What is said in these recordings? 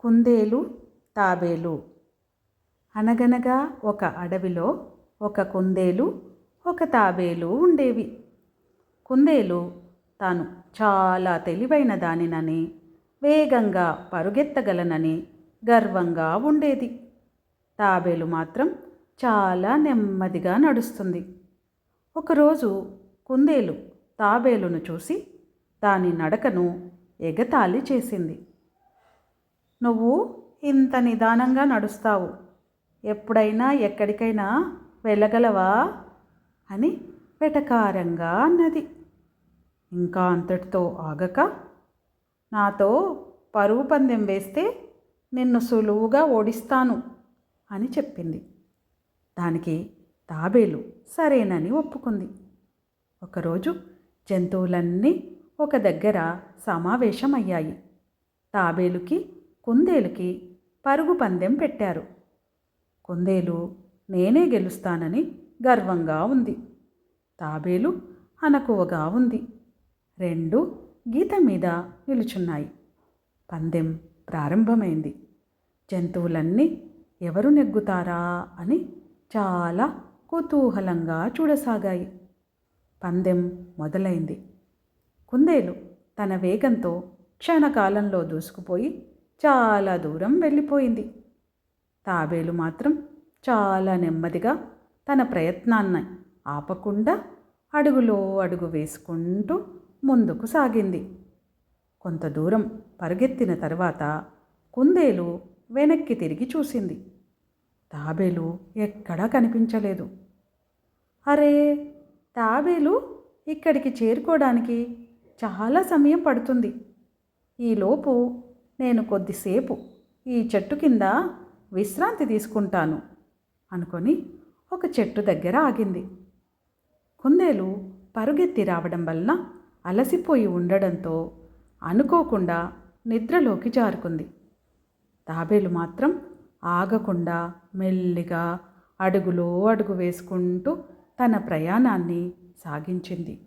కుందేలు తాబేలు. అనగనగా ఒక అడవిలో ఒక కుందేలు ఒక తాబేలు ఉండేవి. కుందేలు తాను చాలా తెలివైన దానినని, వేగంగా పరుగెత్తగలనని గర్వంగా ఉండేది. తాబేలు మాత్రం చాలా నెమ్మదిగా నడుస్తుంది. ఒకరోజు కుందేలు తాబేలును చూసి దాని నడకను ఎగతాళి చేసింది. నువ్వు ఇంత నిదానంగా నడుస్తావు, ఎప్పుడైనా ఎక్కడికైనా వెళ్ళగలవా అని వెటకారంగా అన్నది. ఇంకా అంతటితో ఆగక, నాతో పరుగు పందెం వేస్తే నిన్ను సులువుగా ఓడిస్తాను అని చెప్పింది. దానికి తాబేలు సరేనని ఒప్పుకుంది. ఒకరోజు జంతువులన్నీ ఒక దగ్గర సమావేశమయ్యాయి. తాబేలుకి కుందేలుకి పరుగు పందెం పెట్టారు. కుందేలు నేనే గెలుస్తానని గర్వంగా ఉంది. తాబేలు అనకువగా ఉంది. రెండు గీత మీద నిలుచున్నాయి. పందెం ప్రారంభమైంది. జంతువులన్నీ ఎవరు నెగ్గుతారా అని చాలా కుతూహలంగా చూడసాగాయి. పందెం మొదలైంది. కుందేలు తన వేగంతో క్షణకాలంలో దూసుకుపోయి చాలా దూరం వెళ్ళిపోయింది. తాబేలు మాత్రం చాలా నెమ్మదిగా తన ప్రయత్నాన్ని ఆపకుండా అడుగులో అడుగు వేసుకుంటూ ముందుకు సాగింది. కొంత దూరం పరుగెత్తిన తర్వాత కుందేలు వెనక్కి తిరిగి చూసింది. తాబేలు ఎక్కడా కనిపించలేదు. అరే, తాబేలు ఇక్కడికి చేరుకోవడానికి చాలా సమయం పడుతుంది. ఈలోపు నేను కొద్దిసేపు ఈ చెట్టు కింద విశ్రాంతి తీసుకుంటాను అనుకొని ఒక చెట్టు దగ్గర ఆగింది. కుందేలు పరుగెత్తి రావడం వలన అలసిపోయి ఉండడంతో అనుకోకుండా నిద్రలోకి జారుకుంది. తాబేలు మాత్రం ఆగకుండా మెల్లిగా అడుగులో అడుగు వేసుకుంటూ తన ప్రయాణాన్ని సాగించింది.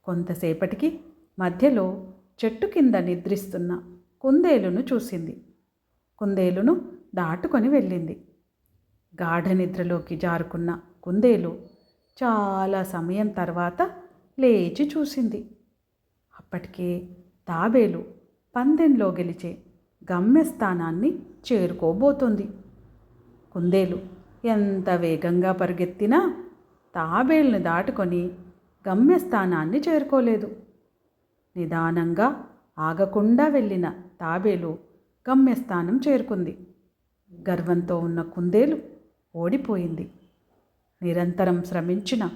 కొంతసేపటికి మధ్యలో చెట్టు కింద నిద్రిస్తున్న కుందేలును చూసింది. కుందేలును దాటుకొని వెళ్ళింది. గాఢ నిద్రలోకి జారుకున్న కుందేలు చాలా సమయం తర్వాత లేచి చూసింది. అప్పటికే తాబేలు పందెంలో గెలిచే గమ్యస్థానాన్ని చేరుకోబోతోంది. కుందేలు ఎంత వేగంగా పరిగెత్తినా తాబేలుని దాటుకొని గమ్యస్థానాన్ని చేరుకోలేదు. నిదానంగా ఆగకుండా వెళ్ళిన తాబేలు గమ్యస్థానం చేరుకుంది. గర్వంతో ఉన్న కుందేలు ఓడిపోయింది. నిరంతరం శ్రమించిన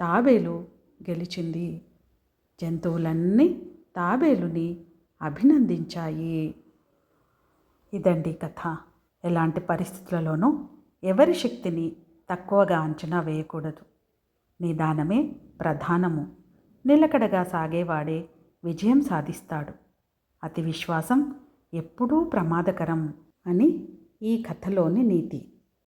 తాబేలు గెలిచింది. జంతువులన్నీ తాబేలుని అభినందించాయి. ఇదండి కథ. ఎలాంటి పరిస్థితులలోనూ ఎవరి శక్తిని తక్కువగా అంచనా వేయకూడదు. నిదానమే ప్రధానము. నిలకడగా సాగేవాడే విజయం సాధిస్తాడు. అతి విశ్వాసం ఎప్పుడూ ప్రమాదకరం అని ఈ కథలోని నీతి.